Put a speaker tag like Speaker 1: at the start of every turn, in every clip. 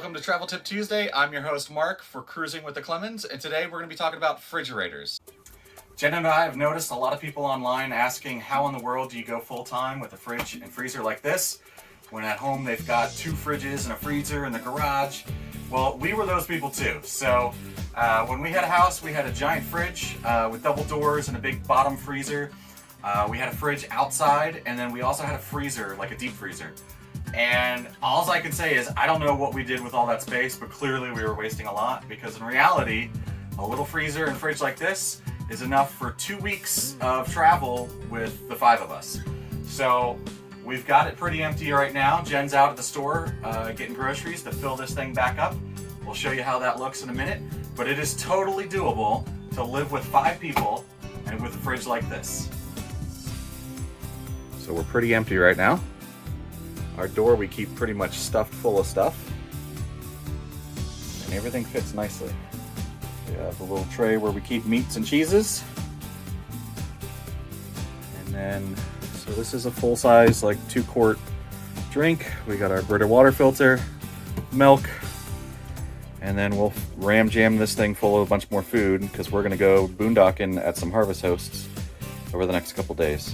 Speaker 1: welcome to Travel Tip Tuesday. I'm your host Mark for Cruising with the Clemons, and today we're going to be talking about refrigerators. Jen and I have noticed a lot of people online asking how in the world do you go full-time with a fridge and freezer like this, when at home they've got 2 fridges and a freezer in the garage. Well, we were those people too. So when we had a house, we had a giant fridge with double doors and a big bottom freezer. We had a fridge outside, and then we also had a freezer, like a deep freezer. And all I can say is I don't know what we did with all that space, but clearly we were wasting a lot, because in reality, a little freezer and fridge like this is enough for 2 weeks of travel with the 5 of us. So we've got it pretty empty right now. Jen's out at the store getting groceries to fill this thing back up. We'll show you how that looks in a minute, but it is totally doable to live with 5 people and with a fridge like this. So we're pretty empty right now. Our door we keep pretty much stuffed full of stuff, and everything fits nicely. We have a little tray where we keep meats and cheeses, and then so this is a full-size, like 2-quart drink. We got our Brita water filter, milk, and then we'll ram jam this thing full of a bunch more food because we're gonna go boondocking at some harvest hosts over the next couple days.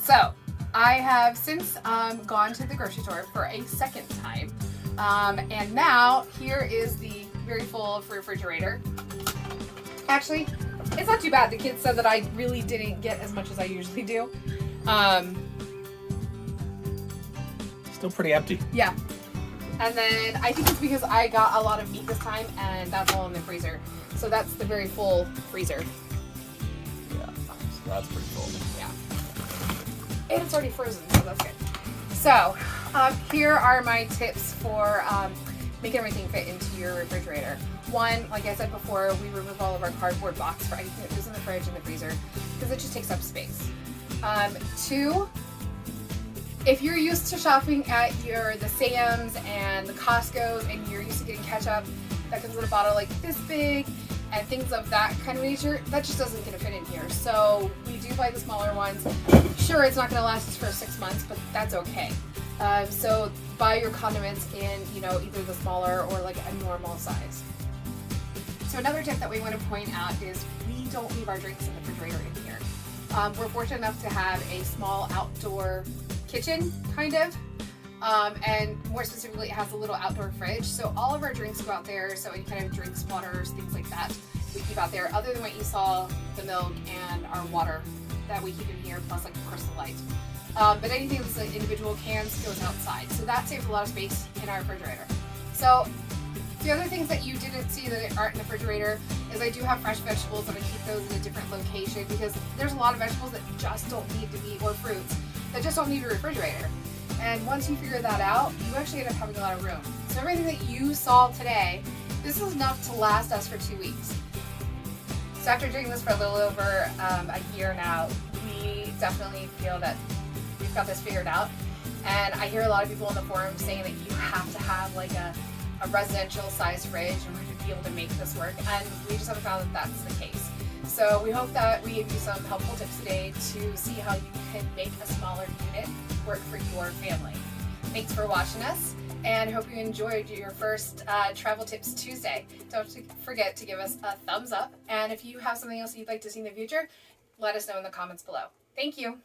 Speaker 2: So, I have since gone to the grocery store for a second time, and now here is the very full refrigerator. Actually, it's not too bad. The kids said that I really didn't get as much as I usually do.
Speaker 1: Still pretty empty.
Speaker 2: Yeah. And then I think it's because I got a lot of meat this time, and that's all in the freezer. So that's the very full freezer.
Speaker 1: Yeah, so that's pretty full.
Speaker 2: Yeah. And it's already frozen, so that's good. So, here are my tips for making everything fit into your refrigerator. 1, like I said before, we remove all of our cardboard box for anything that goes in the fridge and the freezer because it just takes up space. 2, if you're used to shopping at the Sam's and the Costco's and you're used to getting ketchup that comes in a bottle like this big and things of that kind of nature, that just doesn't get to fit in here. So we do buy the smaller ones. Sure, it's not going to last us for 6 months, but that's okay. So buy your condiments in, either the smaller or like a normal size. So another tip that we want to point out is we don't leave our drinks in the refrigerator in here. We're fortunate enough to have a small outdoor kitchen, kind of. And more specifically, it has a little outdoor fridge. So all of our drinks go out there. So any kind of drinks, waters, things like that, we keep out there. Other than what you saw, the milk and our water that we keep in here, plus like Crystal Light. But anything that's like individual cans goes outside. So that saves a lot of space in our refrigerator. So the other things that you didn't see that aren't in the refrigerator is I do have fresh vegetables, and I keep those in a different location because there's a lot of vegetables that just don't need to be, or fruits, that just don't need a refrigerator. And once you figure that out, you actually end up having a lot of room. So everything that you saw today, this is enough to last us for 2 weeks. So after doing this for a little over a year now, we definitely feel that we've got this figured out. And I hear a lot of people in the forum saying that you have to have like a residential size fridge in order to be able to make this work. And we just haven't found that that's the case. So we hope that we gave you some helpful tips today to see how you can make a smaller unit work for your family. Thanks for watching us, and hope you enjoyed your first Travel Tips Tuesday. Don't forget to give us a thumbs up, and if you have something else you'd like to see in the future, let us know in the comments below. Thank you.